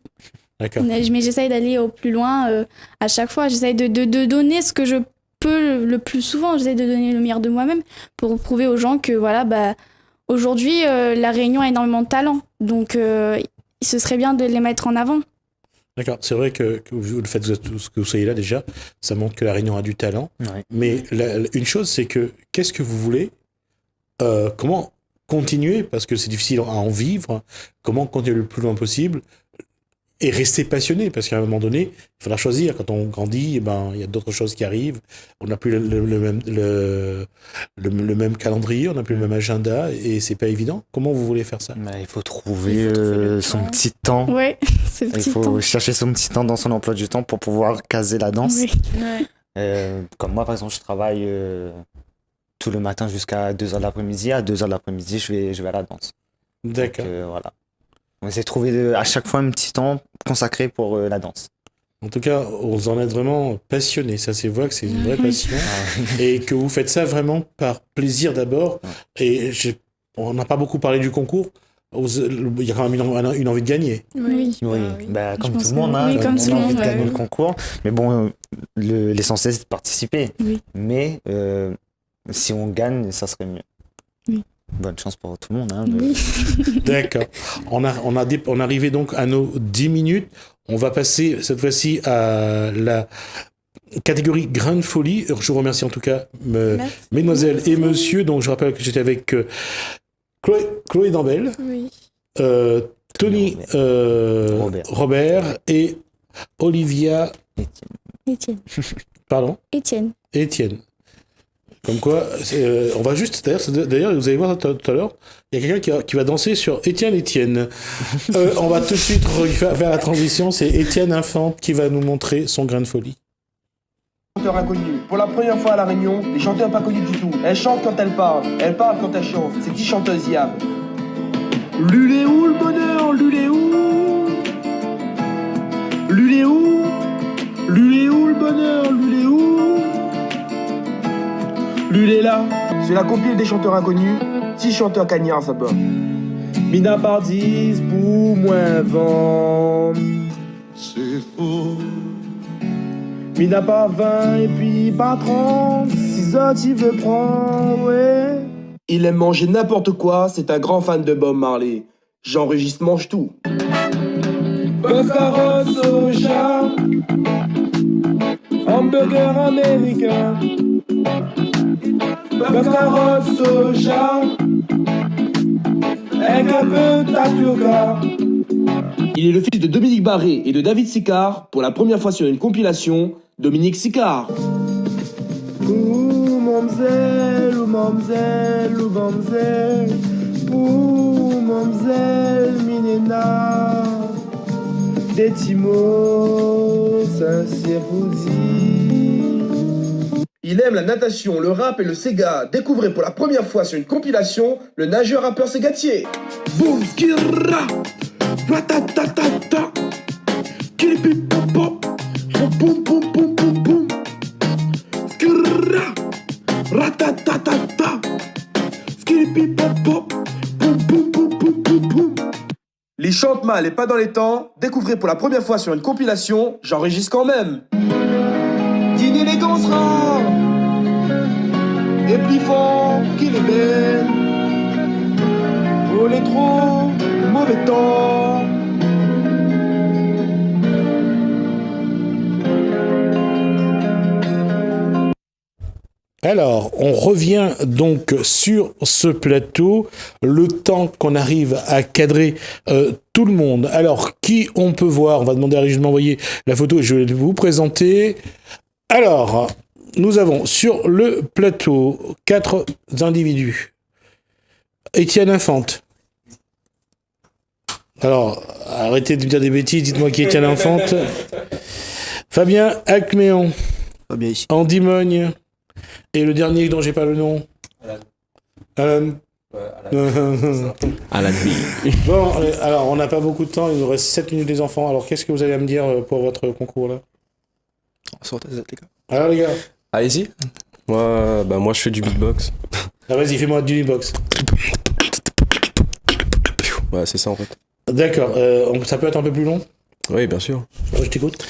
Speaker 1: D'accord.
Speaker 10: Mais j'essaye d'aller au plus loin à chaque fois. J'essaye de donner ce que je peux le plus souvent. J'essaye de donner le meilleur de moi-même pour prouver aux gens que voilà, aujourd'hui, la Réunion a énormément de talent. Donc, ce serait bien de les mettre en avant.
Speaker 1: D'accord, c'est vrai que le fait que vous soyez là déjà, ça montre que la Réunion a du talent.
Speaker 11: Ouais.
Speaker 1: Mais une chose, c'est que qu'est-ce que vous voulez? Comment continuer? Parce que c'est difficile à en vivre. Comment continuer le plus loin possible et rester passionné? Parce qu'à un moment donné, il faudra choisir. Quand on grandit, il y a d'autres choses qui arrivent. On n'a plus le même calendrier, on n'a plus le même agenda et c'est pas évident. Comment vous voulez faire ça?
Speaker 11: Il faut trouver,
Speaker 9: Il faut trouver le
Speaker 11: son
Speaker 9: temps.
Speaker 11: petit temps.
Speaker 10: Ouais, c'est le
Speaker 11: Il
Speaker 10: petit
Speaker 11: faut
Speaker 10: temps.
Speaker 11: chercher son petit temps dans son emploi du temps pour pouvoir caser la danse.
Speaker 10: Oui.
Speaker 9: Ouais.
Speaker 11: Comme moi, par exemple, je travaille tout le matin jusqu'à 2h de l'après-midi. À 2h de l'après-midi, je vais à la danse.
Speaker 1: D'accord.
Speaker 11: Donc, voilà. On essaie de trouver à chaque fois un petit temps consacré pour la danse.
Speaker 1: En tout cas, vous en êtes vraiment passionné. Ça, c'est vrai que c'est une vraie
Speaker 10: Oui.
Speaker 1: passion. Et que vous faites ça vraiment par plaisir d'abord. Et on n'a pas beaucoup parlé du concours. Il y a quand même une envie de gagner.
Speaker 10: Oui.
Speaker 11: Oui,
Speaker 10: Je
Speaker 11: comme
Speaker 10: pense
Speaker 11: tout le monde,
Speaker 10: que-
Speaker 11: hein,
Speaker 10: oui, comme
Speaker 11: on
Speaker 10: tout
Speaker 11: a
Speaker 10: le
Speaker 11: envie de
Speaker 10: monde,
Speaker 11: gagner
Speaker 10: ouais.
Speaker 11: le concours. Mais bon, l'essentiel, c'est de participer.
Speaker 10: Oui.
Speaker 11: Mais si on gagne, ça serait mieux. bonne chance pour tout le monde. Hein,
Speaker 1: D'accord. On arrivait donc à nos 10 minutes. On va passer cette fois-ci à la catégorie Grain de folie. Je vous remercie en tout cas, mesdemoiselles et messieurs. Donc je rappelle que j'étais avec Chloé Dambel,
Speaker 10: Oui.
Speaker 1: Tony Robert et Olivia.
Speaker 10: Étienne.
Speaker 1: Pardon? Étienne. Comme quoi, on va juste, d'ailleurs, vous allez voir tout à l'heure, il y a quelqu'un qui va danser sur Étienne. On va tout de suite faire la transition, c'est Étienne Infante qui va nous montrer son grain de folie.
Speaker 12: Chanteur inconnu. Pour la première fois à La Réunion, les chanteurs pas connus du tout. Elle chante quand elle parle quand elle chante. C'est 10 chanteuses Yab. Lulé où le bonheur, lulé où? Lulé où? Lulé où le bonheur, lulé où? Lulé là, c'est la compile des chanteurs inconnus. 10 chanteurs cagnards ça peut. Mina par 10 pour moins vent. C'est faux. Mina par 20 et puis par 30. 6 heures tu veux prendre, ouais. Il aime manger n'importe quoi, c'est un grand fan de Bob Marley. J'enregistre, mange tout. Bœuf, carotte, soja, hamburger américain. Bœuf, carotte, soja, avec un peu de tapioca. Il est le fils de Dominique Barré et de David Sicard. Pour la première fois sur une compilation, Dominique Sicard. Ouh, mamzelle, ouh, mamzelle, ouh, mamzelle. Ouh, mamzelle, Minena. Des Timo, Saint-Cyr-Pouzy. Il aime la natation, le rap et le Sega. Découvrez pour la première fois sur une compilation le nageur rappeur ségatier. Boum, skirra, ratatatata, skiripipopop, boum, boum, boum, boum, boum, skirra, ratatatata, skiripipopop, boum, boum, boum, boum, boum, boum. Les chante mal et pas dans les temps. Découvrez pour la première fois sur une compilation, j'enregistre quand même. D'une élégance rare et plus fort qu'il est belle. Oh les trop mauvais temps.
Speaker 1: Alors, on revient donc sur ce plateau, le temps qu'on arrive à cadrer tout le monde. Alors, qui on peut voir? On va demander à Régis de m'envoyer la photo et je vais vous présenter. Alors, nous avons sur le plateau 4 individus. Étienne Infante. Alors, arrêtez de me dire des bêtises, dites-moi qui est Étienne Infante. Fabien Acméon.
Speaker 13: Fabien ici.
Speaker 1: Andy Mogne. Et le dernier dont j'ai pas le nom. Alan.
Speaker 13: Alan B.
Speaker 1: Bon, alors on n'a pas beaucoup de temps, il nous reste 7 minutes les enfants. Alors qu'est-ce que vous avez à me dire pour votre concours là?
Speaker 13: Sortez les gars.
Speaker 1: Alors les gars.
Speaker 14: Allez-y. Moi je fais du beatbox.
Speaker 1: Ah vas-y, fais-moi du beatbox.
Speaker 14: Ouais, c'est ça en fait.
Speaker 1: D'accord, ça peut être un peu plus long?
Speaker 14: Oui, bien sûr.
Speaker 1: Je t'écoute.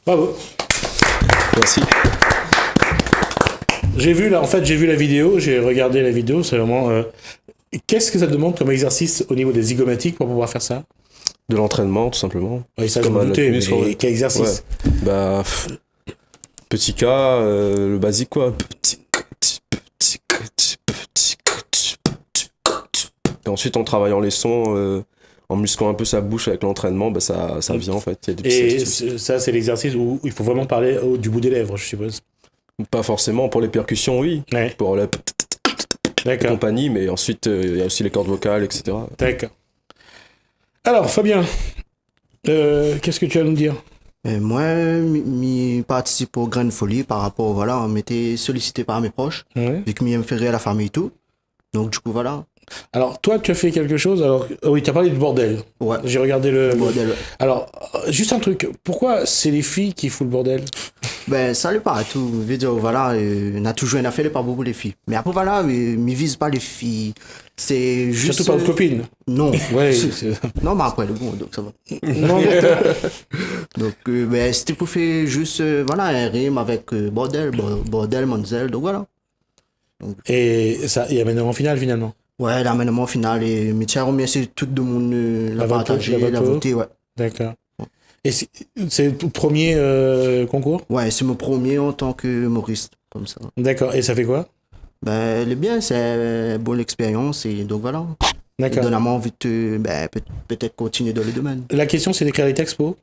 Speaker 1: Bravo.
Speaker 14: Merci.
Speaker 1: J'ai vu la vidéo, j'ai regardé la vidéo, c'est vraiment... Qu'est-ce que ça demande comme exercice au niveau des zygomatiques pour pouvoir faire ça?
Speaker 14: De l'entraînement, tout simplement.
Speaker 1: Oui, ça je me doutais, mais quel exercice?
Speaker 14: Ouais. Petit K, le basique quoi. Et ensuite, en travaillant les sons, en musclant un peu sa bouche avec l'entraînement, ça vient en fait. Il y a des
Speaker 1: et ça, c'est l'exercice où il faut vraiment parler du bout des lèvres, je suppose.
Speaker 14: Pas forcément, pour les percussions, oui.
Speaker 1: Ouais.
Speaker 14: Pour la compagnie, mais ensuite, il y a aussi les cordes vocales, etc.
Speaker 1: D'accord. Alors, Fabien, qu'est-ce que tu as à nous dire?
Speaker 13: Moi, je participe au Grain de Folie par rapport, on m'était sollicité par mes proches, vu que je me ferais à la famille et tout. Donc, du coup, voilà.
Speaker 1: Alors, toi, tu as fait quelque chose. Alors, oui, tu as parlé du bordel.
Speaker 13: Ouais.
Speaker 1: J'ai regardé le
Speaker 13: bordel. Ouais.
Speaker 1: Alors, juste un truc. Pourquoi c'est les filles qui foutent le bordel?
Speaker 13: Ben, ça l'est pas. Tout. Je veux dire, voilà, on a toujours une affaire, pas beaucoup les filles. Mais après, voilà, ne vise pas les filles. C'est juste.
Speaker 1: Surtout pas vos copines.
Speaker 13: Non.
Speaker 1: Ouais.
Speaker 13: Non, mais après, le bon, donc ça va.
Speaker 1: Non,
Speaker 13: donc, ben, c'était pour faire juste, voilà, un rime avec bordel, bordel, mademoiselle, donc voilà. Donc,
Speaker 1: et ça, il y a amènement final finalement.
Speaker 13: Ouais, l'amènement final. Et mais tiens, remercier tout le monde l'a partagé, l'a voté, ouais.
Speaker 1: D'accord. Et c'est le premier concours?
Speaker 13: Ouais, c'est mon premier en tant qu'humoriste, comme ça.
Speaker 1: D'accord. Et ça fait quoi?
Speaker 13: Ben, le bien, c'est une bonne expérience et donc voilà.
Speaker 1: D'accord.
Speaker 13: Donne envie de peut-être continuer dans le domaine.
Speaker 1: La question, c'est d'écrire les textes pour?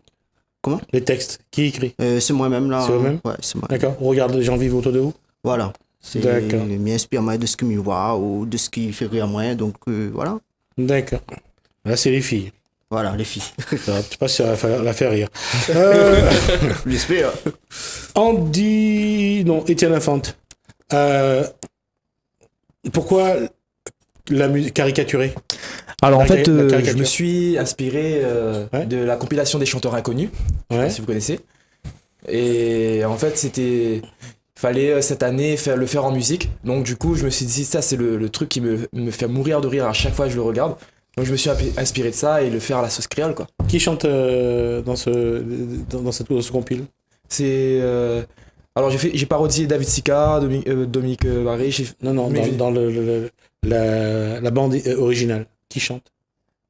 Speaker 13: Comment?
Speaker 1: Les textes. Qui écrit?
Speaker 13: C'est moi-même là.
Speaker 1: C'est vous-même?
Speaker 13: Ouais, c'est moi.
Speaker 1: D'accord. On regarde les gens vivent autour de vous?
Speaker 13: Voilà. C'est m'inspire moi de ce qui me voit ou de ce qui fait rire moi, donc voilà.
Speaker 1: D'accord. Là, c'est les filles.
Speaker 13: Voilà, les filles.
Speaker 1: Je sais pas si ça va la faire rire.
Speaker 13: J'espère.
Speaker 1: Non, Étienne Lafante. Pourquoi la musique caricaturée?
Speaker 15: Alors en fait, je me suis inspiré de la compilation des chanteurs inconnus, je sais pas si vous connaissez. Et en fait, il fallait cette année le faire en musique. Donc du coup, je me suis dit, ça c'est le truc qui me fait mourir de rire à chaque fois que je le regarde. Donc je me suis inspiré de ça et le faire à la sauce créole, quoi.
Speaker 1: Qui chante dans ce compile?
Speaker 15: C'est alors j'ai parodié David Sika, Dominique Barré.
Speaker 1: Non, dans la bande originale. Qui chante?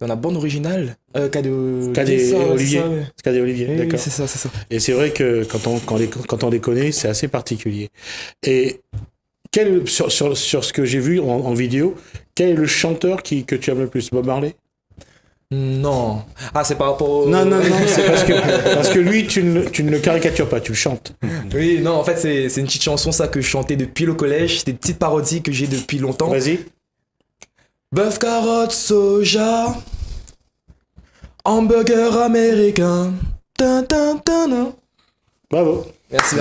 Speaker 15: Dans la bande originale, Cadet
Speaker 1: Olivier. Cadet Olivier,
Speaker 15: oui,
Speaker 1: d'accord.
Speaker 15: Oui, c'est ça.
Speaker 1: Et c'est vrai que quand on les connaît, c'est assez particulier. Et sur ce que j'ai vu en vidéo, quel est le chanteur que tu aimes le plus? Bob Marley?
Speaker 15: Non. Ah, c'est par rapport au...
Speaker 1: Non, c'est parce que lui, tu ne le caricatures pas, tu le chantes.
Speaker 15: Oui, non, en fait, c'est une petite chanson, ça, que je chantais depuis le collège. C'est des petites parodies que j'ai depuis longtemps.
Speaker 1: Vas-y.
Speaker 15: Bœuf, carotte, soja, hamburger américain.
Speaker 1: Bravo.
Speaker 15: Merci.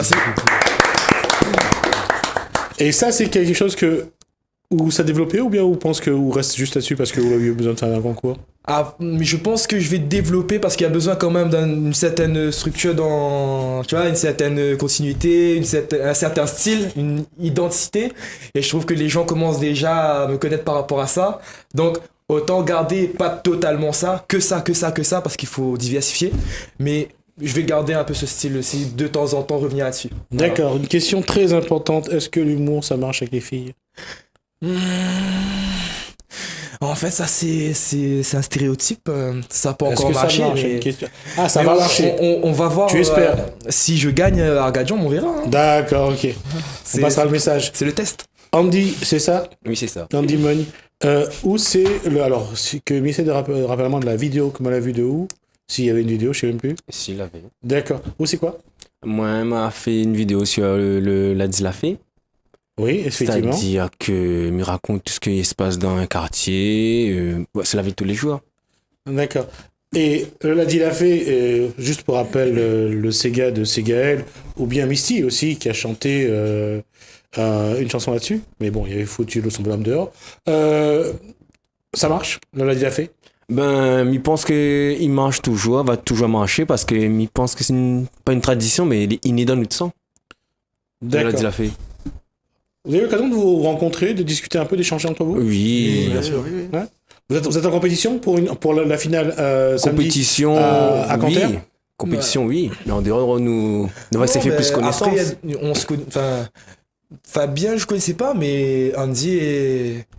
Speaker 1: Et ça, c'est quelque chose où ça a développé ou bien vous pensez que vous reste juste là-dessus parce que vous avez eu besoin de faire un concours?
Speaker 15: Ah, mais je pense que je vais développer parce qu'il y a besoin quand même d'une certaine structure une certaine continuité, un certain style, une identité. Et je trouve que les gens commencent déjà à me connaître par rapport à ça. Donc, autant garder pas totalement ça, que ça, parce qu'il faut diversifier. Mais je vais garder un peu ce style aussi, de temps en temps revenir là-dessus.
Speaker 1: D'accord, Une question très importante. Est-ce que l'humour, ça marche avec les filles?
Speaker 15: En fait, ça c'est un stéréotype, ça n'a pas encore
Speaker 1: marché. Ça va marcher.
Speaker 15: On va voir.
Speaker 1: Tu espères?
Speaker 15: Si je gagne à Argadian, on verra. Hein.
Speaker 1: D'accord, ok. On passera le message.
Speaker 15: C'est le test.
Speaker 1: Andy, c'est ça?
Speaker 16: Oui, c'est ça.
Speaker 1: Andy Mogne. Où c'est alors, c'est que m'essaie de rappeler de la vidéo, comme on l'a vu de où? S'il y avait une vidéo, je sais même plus.
Speaker 16: S'il l'avait.
Speaker 1: D'accord. Où c'est quoi?
Speaker 16: Moi, elle m'a fait une vidéo sur la Dilafé.
Speaker 1: Oui, effectivement.
Speaker 16: C'est-à-dire qu'il me raconte tout ce qui se passe dans un quartier. C'est la vie de tous les jours.
Speaker 1: D'accord. Et la Dilafé, juste pour rappel, le Sega de Ségaël, ou bien Misty aussi, qui a chanté une chanson là-dessus. Mais bon, il avait foutu le son bonhomme dehors. Ça marche, la Dilafé?
Speaker 16: Je pense qu'il marche toujours, va toujours marcher, parce que je pense que c'est pas une tradition, mais il est inné dans notre sang.
Speaker 1: D'accord.
Speaker 16: La Dilafé.
Speaker 1: Vous avez l'occasion de vous rencontrer, de discuter un peu, d'échanger entre vous?
Speaker 16: Oui.
Speaker 13: Bien sûr, oui.
Speaker 1: Ouais. Vous êtes en compétition pour la finale samedi
Speaker 16: compétition,
Speaker 1: à Canterre?
Speaker 16: Oui. Compétition, oui. Mais en dehors, nous s'est fait plus connaissance.
Speaker 15: Après, on se connaît... Fabien, je connaissais pas, mais Andy,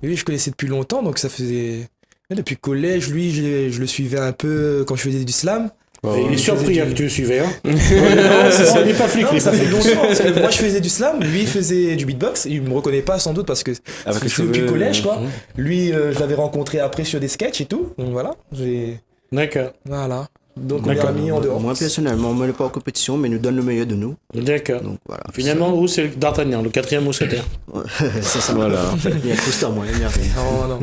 Speaker 15: lui, je connaissais depuis longtemps, donc ça faisait... Depuis le collège, lui, je le suivais un peu quand je faisais du slam.
Speaker 1: Il est surpris que tu le suivais, hein. Il n'est pas flic.
Speaker 15: Ça fait longtemps. Moi, je faisais du slam, lui, il faisait du beatbox. Il me reconnaît pas, sans doute, parce que c'est depuis le collège, quoi. Lui, je l'avais rencontré après sur des sketchs et tout. Donc voilà.
Speaker 1: D'accord.
Speaker 15: Voilà. Donc on est amis en dehors.
Speaker 13: Moi, personnellement, on ne met pas en compétition, mais nous donne le meilleur de nous.
Speaker 1: D'accord.
Speaker 13: Donc voilà.
Speaker 1: Finalement, vous, c'est D'Artagnan, le 4e mousquetaire.
Speaker 13: C'est ça.
Speaker 16: Voilà.
Speaker 13: Il y a Costa, moi, il y a rien.
Speaker 15: Non.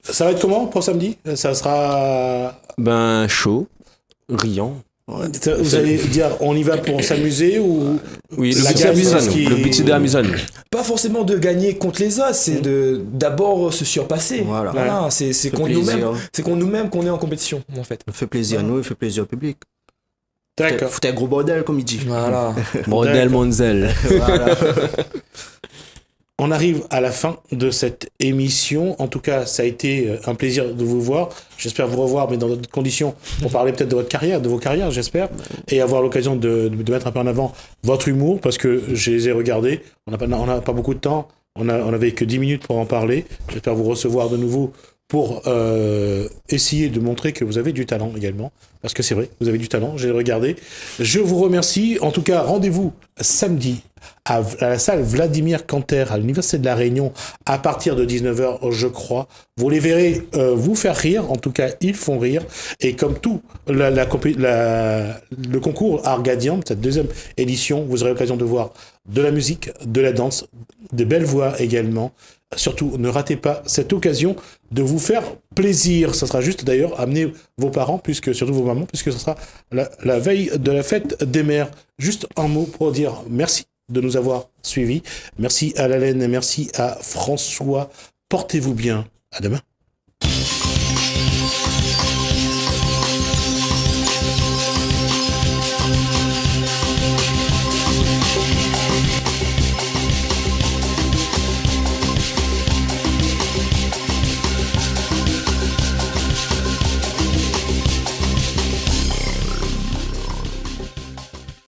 Speaker 1: Ça va être comment pour samedi? Ça sera...
Speaker 16: Chaud, riant.
Speaker 1: Vous allez dire, on y va pour s'amuser ou
Speaker 16: Oui,
Speaker 1: la
Speaker 16: le but c'est
Speaker 1: gagne,
Speaker 16: amuser
Speaker 1: c'est ce qui-
Speaker 16: nous. Le but c'est d'amuser nous.
Speaker 15: Pas forcément de gagner contre les autres, c'est de d'abord se surpasser. Voilà, c'est qu'on nous-mêmes qu'on est en compétition en fait.
Speaker 13: Il fait plaisir à nous, il fait plaisir au public.
Speaker 1: D'accord.
Speaker 13: Faut un gros bordel comme il dit.
Speaker 15: Voilà.
Speaker 16: Bordel Monzel.
Speaker 13: Voilà.
Speaker 1: On arrive à la fin de cette émission. En tout cas, ça a été un plaisir de vous voir. J'espère vous revoir, mais dans d'autres conditions, pour parler peut-être de votre carrière, de vos carrières, j'espère, et avoir l'occasion de mettre un peu en avant votre humour, parce que je les ai regardés. On n'a pas beaucoup de temps. On avait que 10 minutes pour en parler. J'espère vous recevoir de nouveau pour essayer de montrer que vous avez du talent également. Parce que c'est vrai, vous avez du talent, j'ai regardé. Je vous remercie. En tout cas, rendez-vous samedi à la salle Vladimir Canter à l'Université de La Réunion à partir de 19h, je crois. Vous les verrez vous faire rire. En tout cas, ils font rire. Et comme tout le concours Argadian, cette deuxième édition, vous aurez l'occasion de voir de la musique, de la danse, de belles voix également. Surtout, ne ratez pas cette occasion de vous faire plaisir. Ça sera juste d'ailleurs, amenez vos parents, surtout vos mamans, puisque ce sera la veille de la fête des mères. Juste un mot pour dire merci de nous avoir suivis. Merci à Lalaine et merci à François. Portez-vous bien. À demain.